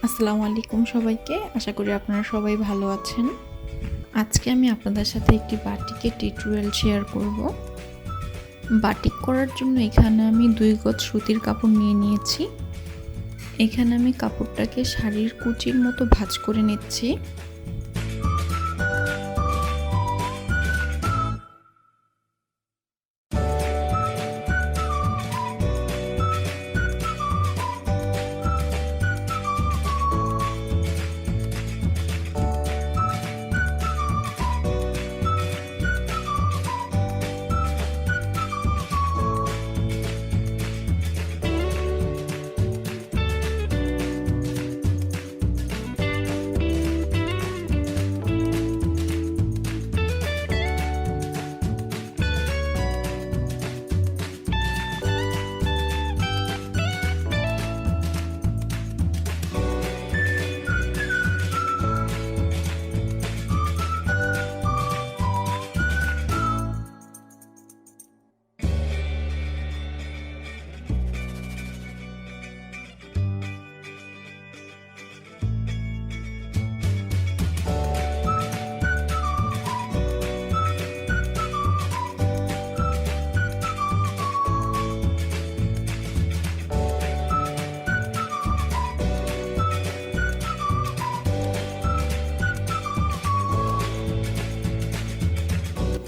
আসসালামু আলাইকুম সবাইকে। আশা করি আপনারা সবাই ভালো আছেন। আজকে আমি আপনাদের সাথে একটি বাটিকের টিউটোরিয়াল শেয়ার করব। বাটিক করার জন্য এখানে আমি 2 গজ সুতির কাপড় নিয়ে নিয়েছি। এখানে আমি কাপড়টাকে শাড়ির কুচির মতো ভাঁজ করে নিচ্ছি।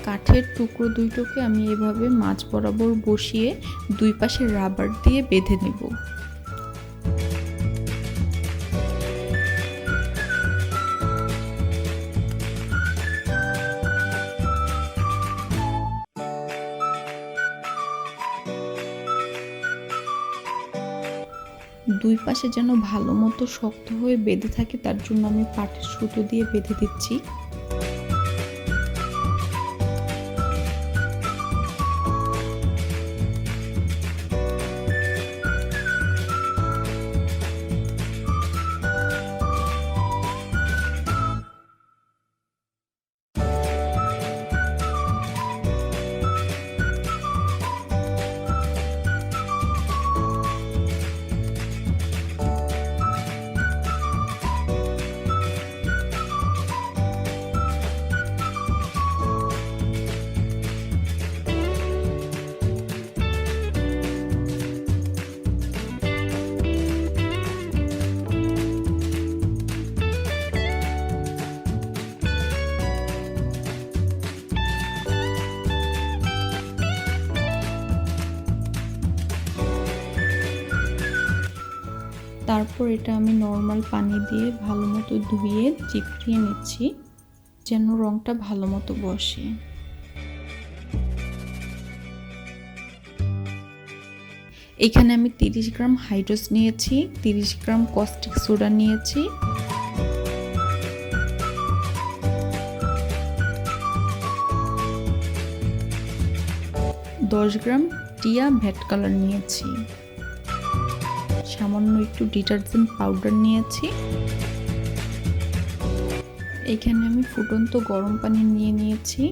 কাঠের টুকরো দুটোকে আমি এভাবে মাঝ বরাবর বসিয়ে দুই পাশে রাবার দিয়ে বেঁধে নেব। দুই পাশে যেন ভালো মতো শক্ত হয়ে বেঁধে থাকে তার জন্য আমি পাটের সুতো দিয়ে বেঁধে দিচ্ছি। তারপর এটা আমি নর্মাল পানি দিয়ে ভালো মতো ধুয়ে চিপড়িয়ে নিচ্ছি যেন রংটা ভালো মতো বসে। এখানে আমি 30 গ্রাম হাইড্রোস নিয়েছি, 30 গ্রাম কস্টিক সোডা নিয়েছি, দশ গ্রাম টিয়া ভ্যাট কালার নিয়েছি, সামান্য একটু ডিটারজেন্ট পাউডার নিয়েছি। এখানে আমি ফুটন্ত গরম পানি নিয়ে নিয়েছি।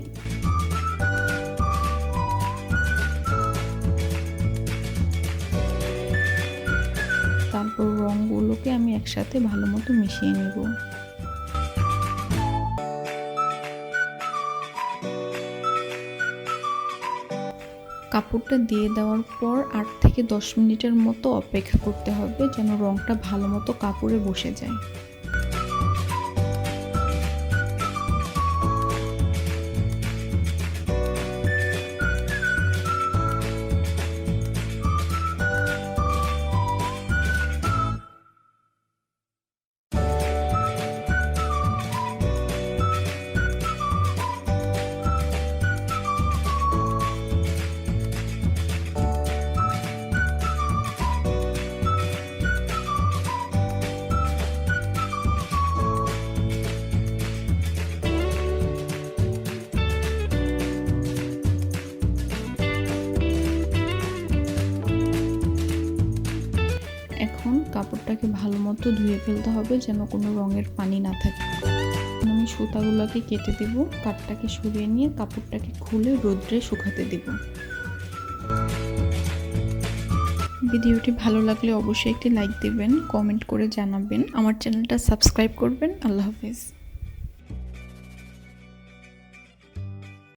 তারপর রঙগুলোকে আমি একসাথে ভালো মতো মিশিয়ে নেব। কাপড়টা দিয়ে দেওয়ার পর 8 থেকে 10 মিনিটের মতো অপেক্ষা করতে হবে যেন রংটা ভালো মতো কাপড়ে বসে যায়। এখন কাপড়টাকে ভালো মতো ধুয়ে ফেলতে হবে যেন কোনো রঙের পানি না থাকে। আমি সুতাগুলোকে কেটে দেব, কাঠটাকে সরিয়ে নিয়ে কাপড়টাকে খুলে রোদ্রে শুকাতে দেব। ভিডিওটি ভালো লাগলে অবশ্যই একটি লাইক দিবেন, কমেন্ট করে জানাবেন, আমার চ্যানেলটা সাবস্ক্রাইব করবেন। আল্লাহ হাফেজ।